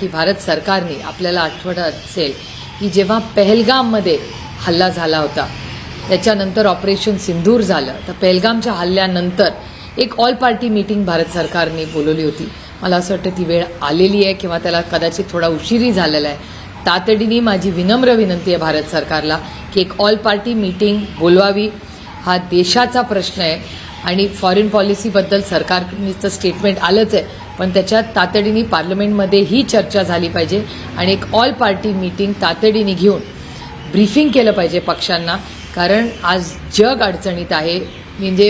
की भारत सरकारने आपल्याला आठवत असेल की जेव्हा पहलगाममध्ये हल्ला झाला होता त्याच्यानंतर ऑपरेशन सिंदूर झालं तर पहलगामच्या हल्ल्यानंतर एक ऑल पार्टी मीटिंग भारत सरकारने बोलवली होती. मला असं वाटतं ती वेळ आलेली आहे किंवा त्याला कदाचित थोडा उशीरही झालेला आहे. तातडीने माझी विनम्र विनंती आहे भारत सरकारला की एक ऑल पार्टी मीटिंग बोलवावी. हा देशाचा प्रश्न आहे आणि फॉरेन पॉलिसीबद्दल सरकारचं स्टेटमेंट आलंच आहे, पण त्याच्यात तातडीने पार्लमेंटमध्ये ही चर्चा झाली पाहिजे आणि एक ऑल पार्टी मीटिंग तातडीने घेऊन ब्रीफिंग केलं पाहिजे पक्षांना. कारण आज जग अडचणीत आहे. म्हणजे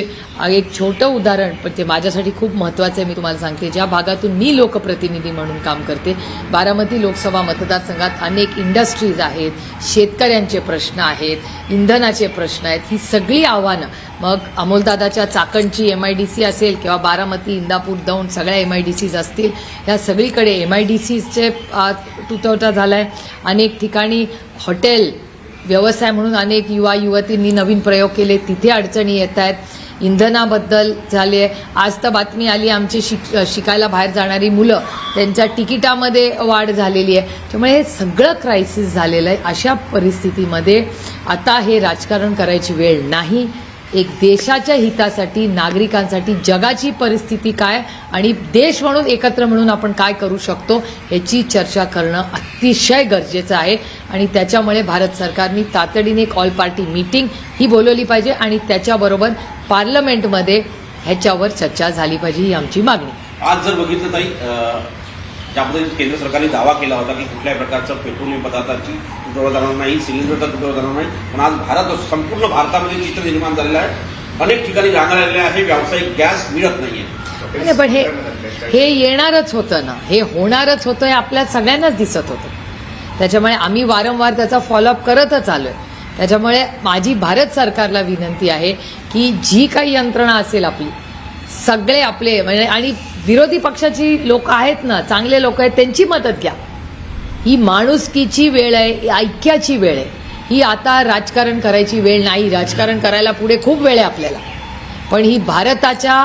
एक छोटं उदाहरण, पण ते माझ्यासाठी खूप महत्त्वाचं आहे. मी तुम्हाला सांगते, ज्या भागातून मी लोकप्रतिनिधी म्हणून काम करते, बारामती लोकसभा मतदारसंघात अनेक इंडस्ट्रीज आहेत, शेतकऱ्यांचे प्रश्न आहेत, इंधनाचे प्रश्न आहेत. ही सगळी आव्हानं, मग अमोलदादाच्या चाकणची MIDC असेल किंवा बारामती, इंदापूर, दौंड सगळ्या MIDCs असतील, या सगळीकडे MIDCचे तुटवडा झाला आहे. अनेक ठिकाणी हॉटेल व्यवसाय म्हणून अनेक युवा युवतींनी नवीन प्रयोग केले, तिथे अडचणी येत आहेत. इंधनाबद्दल झाले. आज तर बातमी आली आमची शिकायला बाहेर जाणारी मुलं, त्यांच्या तिकिटामध्ये वाढ झालेली आहे. त्यामुळे हे सगळं क्रायसिस झालेलं आहे. अशा परिस्थितीमध्ये आता हे राजकारण करायची वेळ नाही. एक देशाच्या हितासाठी, नागरिकांसाठी जगाची परिस्थिती काय आणि देश म्हणून एकत्र म्हणून आपण काय करू शकतो याची चर्चा करणं अतिशय गरजेचं आहे. आणि त्याच्यामुळे भारत सरकारने तातडीने एक ऑल पार्टी मीटिंग ही बोलवली पाहिजे आणि त्याच्याबरोबर पार्लमेंटमध्ये ह्याच्यावर चर्चा झाली पाहिजे, ही आमची मागणी. आज जर बघितलं ताई, ज्या पद्धतीने केंद्र सरकारने दावा केला होता की कुठल्याही प्रकारचं पेट्रोलियम पदार्थाची तुटवडा जाणार नाही, सिलेंडरचा तुटवडा जाणार नाही, पण आज संपूर्ण भारतामध्ये चित्र निर्माण झालेलं आहे. अनेक ठिकाणी रांगा लागल्या आहे, व्यावसायिक गॅस मिळत नाहीये. पण हे येणारच होतं ना, हे होणारच होतं, हे आपल्या सगळ्यांनाच दिसत होतं. त्याच्यामुळे आम्ही वारंवार त्याचा फॉलोअप करतच आलोय. त्याच्यामुळे माझी भारत सरकारला विनंती आहे की जी काही यंत्रणा असेल आपली, सगळे आपले म्हणजे आणि विरोधी पक्षाची लोक आहेत ना, चांगले लोक आहेत, त्यांची मदत घ्या. ही माणुसकीची वेळ आहे, ऐक्याची वेळ आहे. ही आता राजकारण करायची वेळ नाही. राजकारण करायला पुढे खूप वेळ आहे आपल्याला, पण ही भारताच्या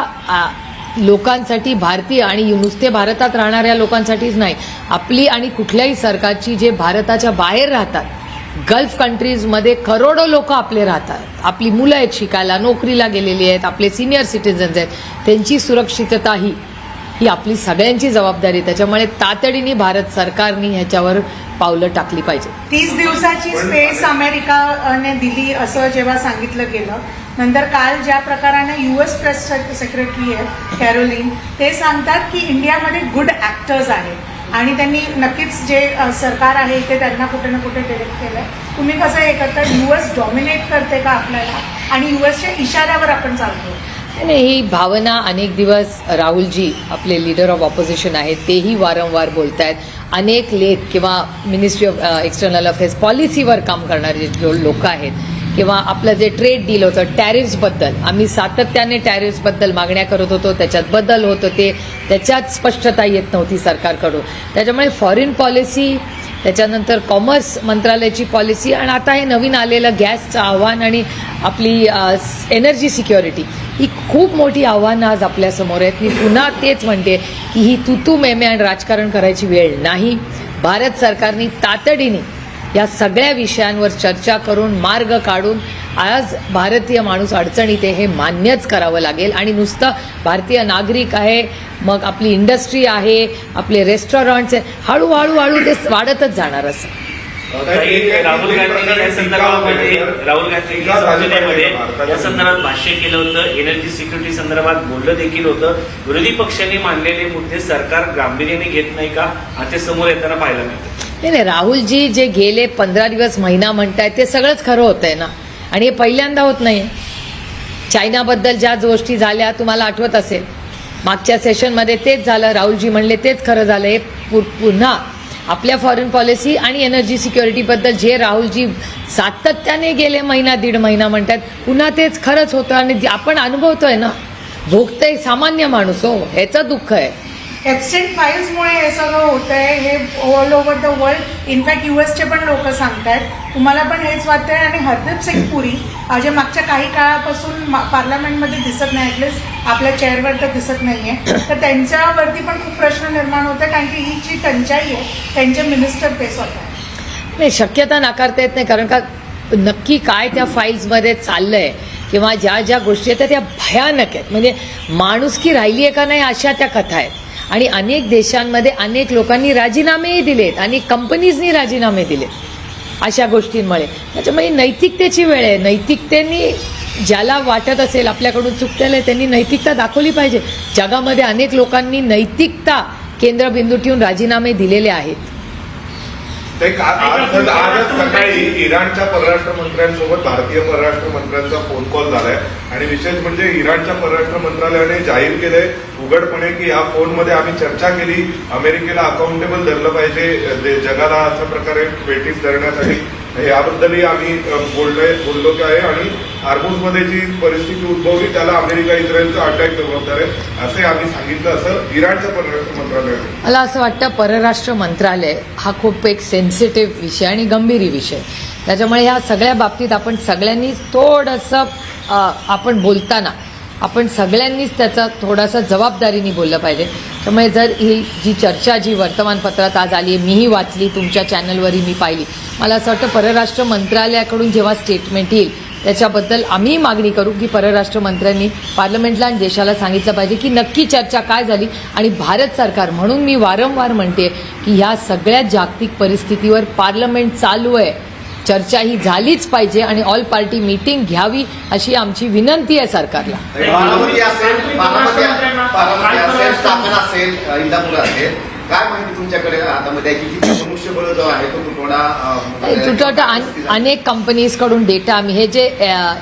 लोकांसाठी, भारतीय आणि नुसते भारतात राहणाऱ्या लोकांसाठीच नाही, आपली आणि कुठल्याही सरकारची जे भारताच्या बाहेर राहतात, गल्फ कंट्रीजमध्ये करोडो लोक आपले राहतात, आपली मुलं आहेत शिकायला, नोकरीला गेलेली आहेत, आपले सिनियर सिटीजन्स आहेत, त्यांची सुरक्षितता ही आपली सगळ्यांची जबाबदारी. त्याच्यामुळे तातडीने भारत सरकारने ह्याच्यावर पावलं टाकली पाहिजे. 30 दिवसाची स्पेस अमेरिकाने दिली असं जेव्हा सांगितलं गेलं, नंतर काल ज्या प्रकाराने US प्रेस सेक्रेटरी आहेत कॅरोलिन, ते सांगतात की इंडियामध्ये गुड ऍक्टर्स आहेत आणि त्यांनी नक्कीच जे सरकार आहे ते त्यांना कुठे ना कुठे डिरेक्ट केलंय. तुम्ही कसं हे करता? US डॉमिनेट करते का आपल्याला आणि USच्या इशाऱ्यावर आपण चालतो? नाही, ही भावना अनेक दिवस राहुलजी आपले लीडर ऑफ ऑपोजिशन आहेत तेही वारंवार बोलत आहेत. अनेक लेख किंवा मिनिस्ट्री ऑफ एक्सटर्नल अफेअर्स पॉलिसीवर काम करणारे जे लोक आहेत किंवा आपलं जे ट्रेड डील होतं टॅरिफ्सबद्दल, आम्ही सातत्याने टॅरिफ्सबद्दल मागण्या करत होतो, त्याच्यात बदल होत होते, त्याच्यात स्पष्टता येत नव्हती सरकारकडून. त्याच्यामुळे फॉरेन पॉलिसी, त्याच्यानंतर कॉमर्स मंत्रालयाची पॉलिसी आणि आता हे नवीन आलेलं गॅसचं आव्हान आणि आपली एनर्जी सिक्युरिटी, ही खूप मोठी आव्हानं आज आपल्यासमोर आहेत. मी पुन्हा तेच म्हणते की ही तू मेमे आणि राजकारण करायची वेळ नाही. भारत सरकारने तातडीने या सगळ्या विषयांवर चर्चा करून मार्ग काढून आज भारतीय माणूस अडचणीत आहे हे मान्यच करावं लागेल. आणि नुसतं भारतीय नागरिक आहे, मग आपली इंडस्ट्री आहे, आपले रेस्टॉरंट्स आहे, हळूहळू ते वाढतच जाणार. असं राहुल गांधी या संदर्भात भाष्य केलं होतं, एनर्जी सिक्युरिटी संदर्भात बोललं देखील होतं. विरोधी पक्षांनी मांडलेले मुद्दे सरकार गांभीर्याने घेत नाही का, ते समोर येताना पाहायला मिळतं. नाही, राहुलजी जे गेले 15 दिवस, महिना म्हणतायत ते सगळंच खरं होतंय ना, आणि हे पहिल्यांदा होत नाही. चायनाबद्दल ज्या गोष्टी झाल्या तुम्हाला आठवत असेल, मागच्या सेशनमध्ये तेच झालं, राहुलजी म्हणले तेच खरं झालं. हे पुन्हा आपल्या फॉरेन पॉलिसी आणि एनर्जी सिक्युरिटीबद्दल जे राहुलजी सातत्याने गेले महिना दीड महिना म्हणतात, पुन्हा तेच खरंच होतं आणि आपण अनुभवतोय ना, भोगतंय सामान्य माणूस हो, ह्याचं दुःख आहे. एप्स्टेन फाईल्समुळे हे सगळं होत आहे, हे all over the world. In fact युएसचे पण लोक सांगतायत. तुम्हाला पण हेच वाटतंय. आणि हरदीप सिंग पुरी जे मागच्या काही काळापासून पार्लमेंटमध्ये दिसत नाही, ॲटलिस्ट आपल्या चेअरवर तर दिसत नाहीये, तर त्यांच्यावरती पण खूप प्रश्न निर्माण होते, कारण की ही जी टंचाई आहे त्यांचे मिनिस्टर फेस होत आहे. नाही, शक्यता नाकारता येत नाही, कारण का नक्की काय त्या फाईल्समध्ये चाललंय किंवा ज्या ज्या गोष्टी आहेत त्या भयानक आहेत. म्हणजे माणुसकी राहिली आहे का नाही अशा त्या कथा आहेत. आणि अनेक देशांमध्ये अनेक लोकांनी राजीनामेही दिलेत आणि कंपनीजनी राजीनामे दिलेत अशा गोष्टींमुळे. त्याच्यामुळे नैतिकतेची वेळ आहे. नैतिकतेने ज्याला वाटत असेल आपल्याकडून चुकतेलं आहे त्यांनी नैतिकता दाखवली पाहिजे. जगामध्ये अनेक लोकांनी नैतिकता केंद्रबिंदू ठेवून राजीनामे दिलेले आहेत. आजच सकाळी इराणच्या परराष्ट्र मंत्र्यांसोबत भारतीय परराष्ट्र मंत्र्यांचा फोन कॉल झालाय आणि विशेष म्हणजे इराणच्या परराष्ट्र मंत्रालयाने जाहीर केलंय उघडपणे की या फोनमध्ये आम्ही चर्चा केली, अमेरिकेला अकाउंटेबल धरलं पाहिजे जगाला अशा प्रकारे वेटीस धरण्यासाठी. याबद्दलही आम्ही बोललो आहे आणि हार्मुझमध्ये जी परिस्थिती उद्भवली त्याला अमेरिका इस्रायलचा अटॅक जबाबदार आहे असे आम्ही सांगितलं, असं इराणच्या परराष्ट्र मंत्रालयाने. मला असं वाटतं परराष्ट्र मंत्रालय हा खूप एक सेन्सिटिव्ह विषय आणि गंभीर विषय. त्याच्यामुळे ह्या सगळ्या बाबतीत आपण सगळ्यांनीच थोडंसं आपण बोलताना आपण सगळ्यांनीच त्याचा थोडासा जबाबदारीने बोललं पाहिजे. त्यामुळे जर ही जी चर्चा जी वर्तमानपत्रात आज आली आहे, मीही वाचली, तुमच्या चॅनलवरही मी पाहिली, मला असं वाटतं परराष्ट्र मंत्रालयाकडून जेव्हा स्टेटमेंट येईल त्याच्याबद्दल आम्ही मागणी करू की परराष्ट्र मंत्र्यांनी पार्लमेंटला आणि देशाला सांगितलं पाहिजे की नक्की चर्चा काय झाली. आणि भारत सरकार म्हणून मी वारंवार म्हणते की ह्या सगळ्या जागतिक परिस्थितीवर पार्लमेंट चालू आहे, चर्चा ही झालीच पाहिजे आणि ऑल पार्टी मीटिंग घ्यावी अशी आमची विनंती आहे सरकारला. बारामती असेल, चाकण असेल, इंदापूर असेल, काय माहिती तुमच्याकडे हातामध्ये की किती मनुष्यबळ जो आहे तो तुटवडा अनेक कंपनीजकडून डेटा आम्ही हे जे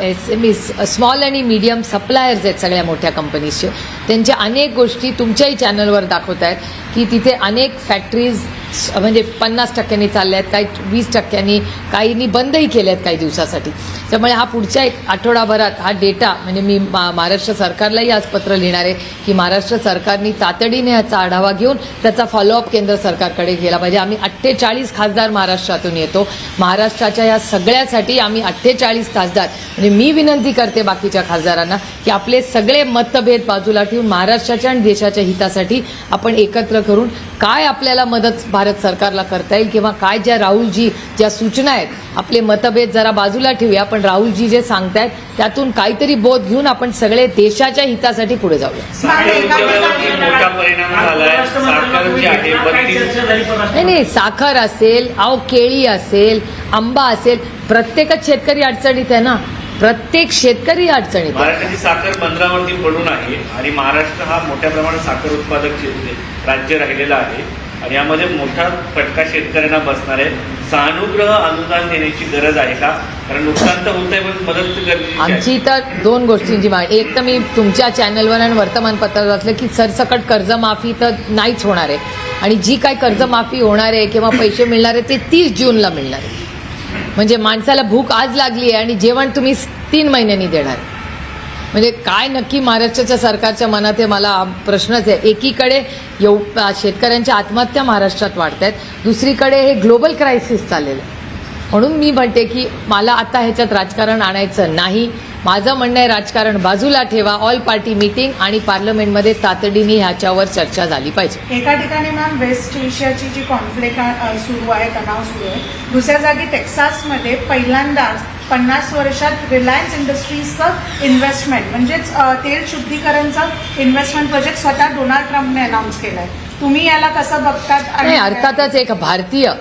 SME स्मॉल आणि मीडियम सप्लायर्स आहेत सगळ्या मोठ्या कंपनीजचे, त्यांच्या अनेक गोष्टी तुमच्याही चॅनलवर दाखवत आहेत की तिथे अनेक फॅक्टरीज म्हणजे 50% चालल्या आहेत, काही 20%, काहींनी बंदही केल्या आहेत काही दिवसासाठी. त्यामुळे हा पुढच्या एक आठवडाभरात हा डेटा म्हणजे मी महाराष्ट्र सरकारलाही आज पत्र लिहिणार आहे की महाराष्ट्र सरकारने तातडीने याचा आढावा घेऊन त्याचा फॉलोअप केंद्र सरकारकडे गेला पाहिजे. आम्ही 48 खासदार महाराष्ट्रातून येतो. महाराष्ट्राच्या या सगळ्यासाठी आम्ही 48 खासदार म्हणजे मी विनंती करते बाकीच्या खासदारांना की आपले सगळे मतभेद बाजूला ठेवून महाराष्ट्राच्या आणि देशाच्या हितासाठी आपण एकत्र करून काय आपल्याला मदत भारत सरकारला करता येईल किंवा काय ज्या राहुलजी ज्या सूचना आहेत आपले मतभेद जरा बाजूला ठेवूया, पण राहुलजी जे सांगतायत त्यातून काहीतरी बोध घेऊन आपण सगळे देशाच्या हितासाठी पुढे जाऊया. मोठा परिणाम झालाय. साखर जी आहे 32 नाही, साखर असेल, केळी असेल, आंबा असेल, प्रत्येकच शेतकरी अडचणीत आहे ना. प्रत्येक शेतकरी अडचणीत. महाराष्ट्राची साखर बंदरावरती पडून आहे आणि महाराष्ट्र हा मोठ्या प्रमाणात साखर उत्पादक राज्य राहिलेला आहे आणि यामध्ये मोठा फटका शेतकऱ्यांना बसणार आहे. सहानुग्रह अनुदान देण्याची गरज आहे का? कारण नुकसान तर होत आहे पण मदत गरजेची आहे. आमची तर 2 गोष्टींची मागणी. एक तर मी तुमच्या चॅनलवर आणि वर्तमानपत्रात वाचलं की सरसकट कर्जमाफी तर नाहीच होणार आहे आणि जी काय कर्जमाफी होणार आहे किंवा पैसे मिळणार आहे ते 30 जूनला मिळणार आहे. म्हणजे माणसाला भूक आज लागली आहे आणि जेवण तुम्ही 3 महिन्यांनी देणार. म्हणजे काय नक्की महाराष्ट्राच्या सरकारच्या मनात आहे मला प्रश्नच आहे. एकीकडे शेतकऱ्यांच्या आत्महत्या महाराष्ट्रात वाढत आहेत, दुसरीकडे हे ग्लोबल क्रायसिस चाललेलं आहे. म्हणून मी म्हणते की मला आता ह्याच्यात राजकारण आणायचं नाही. माझं म्हणणं आहे राजकारण बाजूला ठेवा, ऑल पार्टी मीटिंग आणि पार्लमेंटमध्ये तातडीने ह्याच्यावर चर्चा झाली पाहिजे. एका ठिकाणी मॅम वेस्ट एशियाची जी कॉन्फ्लिक्ट सुरू आहे, तणाव सुरू आहे, दुसऱ्या जागी टेक्सासमध्ये पहिल्यांदाच 50 वर्षात रिलायन्स इंडस्ट्रीजचं इन्व्हेस्टमेंट म्हणजेच तेल शुद्धीकरणचं इन्व्हेस्टमेंट प्रोजेक्ट स्वतः डोनाल्ड ट्रम्पने अनाऊन्स केलं आहे. तुम्ही याला कसं बघतात? नाही, अर्थातच एक भारतीय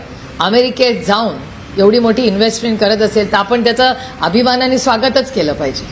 अमेरिकेत जाऊन एवढी मोठी इन्व्हेस्टमेंट करत असेल तर आपण त्याचं अभिमानाने स्वागतच केलं पाहिजे.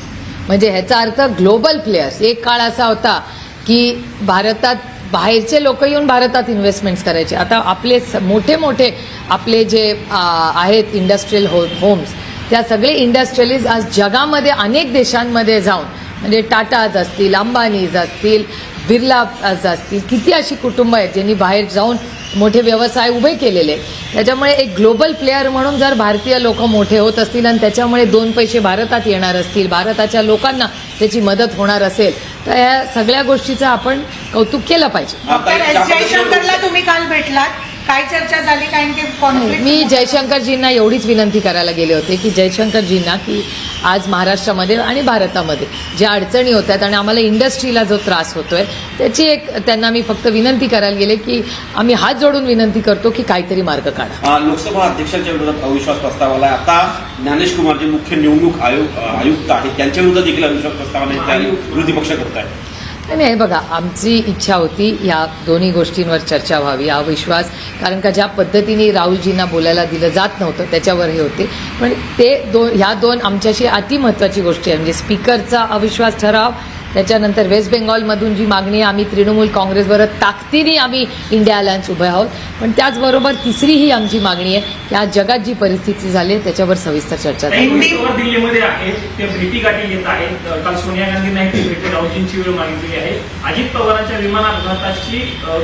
म्हणजे ह्याचा अर्थ ग्लोबल प्लेयर्स. एक काळ असा होता की भारतात बाहेरचे लोक येऊन भारतात इन्व्हेस्टमेंट्स करायचे. आता आपले मोठे मोठे आपले जे आहेत इंडस्ट्रियल होम्स, त्या सगळे इंडस्ट्रियलिस्ट आज जगामध्ये अनेक देशांमध्ये जाऊन म्हणजे टाटाज असतील, अंबानीज असतील, बिर्ला असतील, किती अशी कुटुंब आहेत ज्यांनी बाहेर जाऊन मोठे व्यवसाय उभे केलेले. त्याच्यामुळे एक ग्लोबल प्लेअर म्हणून जर भारतीय लोक मोठे होत असतील आणि त्याच्यामुळे 2 पैसे भारतात येणार असतील, भारताच्या लोकांना त्याची मदत होणार असेल, तर या सगळ्या गोष्टीचं आपण कौतुक केलं पाहिजे. डॉक्टर एस जयशंकरला तुम्ही काल भेटलात, काय चर्चा झाली? कारण की कॉन्फ्लिक्ट मी जयशंकरजींना एवढीच विनंती करायला गेले होते की जयशंकरजींना की आज महाराष्ट्रामध्ये आणि भारतामध्ये ज्या अडचणी होत आहेत आणि आम्हाला इंडस्ट्रीला जो त्रास होतोय त्याची एक त्यांना मी फक्त विनंती करायला गेले की आम्ही हात जोडून विनंती करतो की काहीतरी मार्ग काढा. लोकसभा अध्यक्षांच्या विरोधात अविश्वास प्रस्ताव आला. आता ज्ञानेश कुमार जे मुख्य निवडणूक आयुक्त आहेत त्यांच्या विरोधात देखील अविश्वास प्रस्तावाने तयारी विरोधी पक्ष करत आहे. नाही बघा, आमची इच्छा होती या दोन्ही गोष्टींवर चर्चा व्हावी. अविश्वास कारण का ज्या पद्धतीने राहुलजींना बोलायला दिलं जात नव्हतं त्याच्यावर हे होते, पण ते ह्या दोन आमच्याशी अतिमहत्त्वाची गोष्टी आहे. म्हणजे स्पीकरचा अविश्वास ठराव, त्याच्यानंतर वेस्ट बेंगॉलमधून जी मागणी आम्ही तृणमूल काँग्रेसबरोबर ताकदीने आम्ही इंडिया अलायन्स उभे आहोत, पण त्याचबरोबर तिसरी ही आमची मागणी आहे की आज जगात जी परिस्थिती झाली आहे त्याच्यावर सविस्तर चर्चा झाली. दिल्लीमध्ये आहेत ते भेटीगाठी येत आहेत. काल सोनिया गांधी नाही ते भेटी राहुलजींची वेळ मागितली आहे. अजित पवारांच्या विमान अपघाताची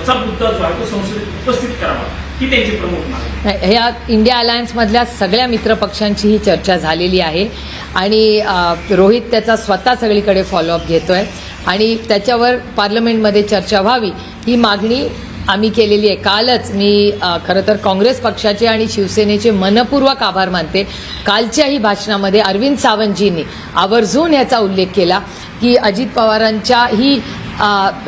चा मुद्दा जो आहे तो संसदेत उपस्थित करावा ही त्यांची प्रमुख मागणी. ह्या इंडिया अलायन्समधल्या सगळ्या मित्रपक्षांची ही चर्चा झालेली आहे आणि रोहित त्याचा स्वतः सगळीकडे फॉलोअप घेतोय आणि त्याच्यावर पार्लमेंटमध्ये चर्चा व्हावी ही मागणी आम्ही केलेली आहे. कालच मी खरं तर काँग्रेस पक्षाचे आणि शिवसेनेचे मनपूर्वक आभार मानते. कालच्याही भाषणामध्ये अरविंद सावंतजींनी आवर्जून याचा उल्लेख केला की अजित पवारांच्या ही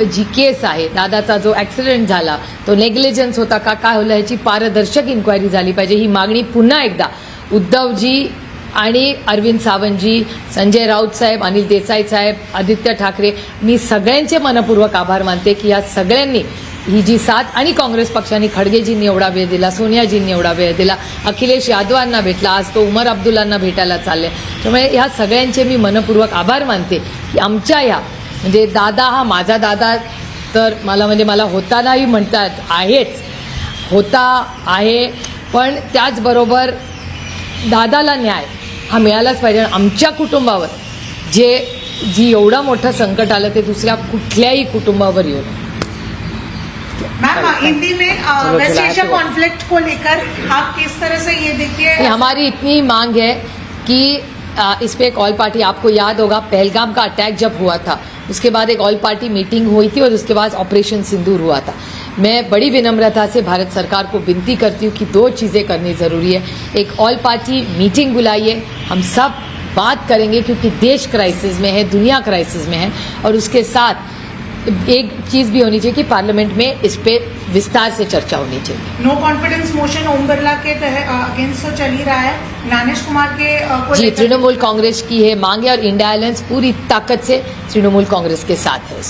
जी केस आहे, दादाचा जो ॲक्सिडेंट झाला तो नेग्लिजन्स होता का काय होलं ह्याची पारदर्शक इन्क्वायरी झाली पाहिजे. ही मागणी पुन्हा एकदा उद्धवजी आणि अरविंद सावंतजी, संजय राऊत साहेब, अनिल देसाई साहेब, आदित्य ठाकरे, मी सगळ्यांचे मनपूर्वक आभार मानते की या सगळ्यांनी ही जी साथ आणि काँग्रेस पक्षाने खडगेजींनी एवढा वेळ दिला, सोनियाजींनी एवढा वेळ दिला, अखिलेश यादवांना भेटला, आज तो उमर अब्दुल्लांना भेटायला चालले. त्यामुळे ह्या सगळ्यांचे मी मनपूर्वक आभार मानते की आमच्या या म्हणजे दादा हा माझा दादा तर मला होतानाही म्हणतात आहेच, होता आहे, पण त्याचबरोबर दादाला न्याय हा मिळालाच पाहिजे. आमच्या कुटुंबावर जी एवढं मोठं संकट आलं ते दुसऱ्या कुठल्याही कुटुंबावर येऊ नये. मैम, हिंदी में वेस्ट एशिया कॉन्फ्लिक्ट को लेकर आप किस तरह से ये देखिए? हमारी इतनी मांग है कि इस पे एक ऑल पार्टी, आपको याद होगा पहलगाम का अटैक जब हुआ था उसके बाद एक ऑल पार्टी मीटिंग हुई थी और उसके बाद ऑपरेशन सिंदूर हुआ था. मैं बड़ी विनम्रता से भारत सरकार को विनती करती हूँ कि 2 चीज़ें करनी ज़रूरी है. एक ऑल पार्टी मीटिंग बुलाइए, हम सब बात करेंगे क्योंकि देश क्राइसिस में है, दुनिया क्राइसिस में है, और उसके साथ एक चीज़ भी होनी चाहिए कि पार्लियामेंट में इस पे विस्तार से चर्चा होनी चाहिए. No confidence motion Om Birla के अगेंस्ट तो चल ही रहा है. ज्ञानेश कुमार के को जी, लेकर- तृणमूल कांग्रेस की है मांगे और इंडिया अलायंस पूरी ताकत से तृणमूल कांग्रेस के साथ है.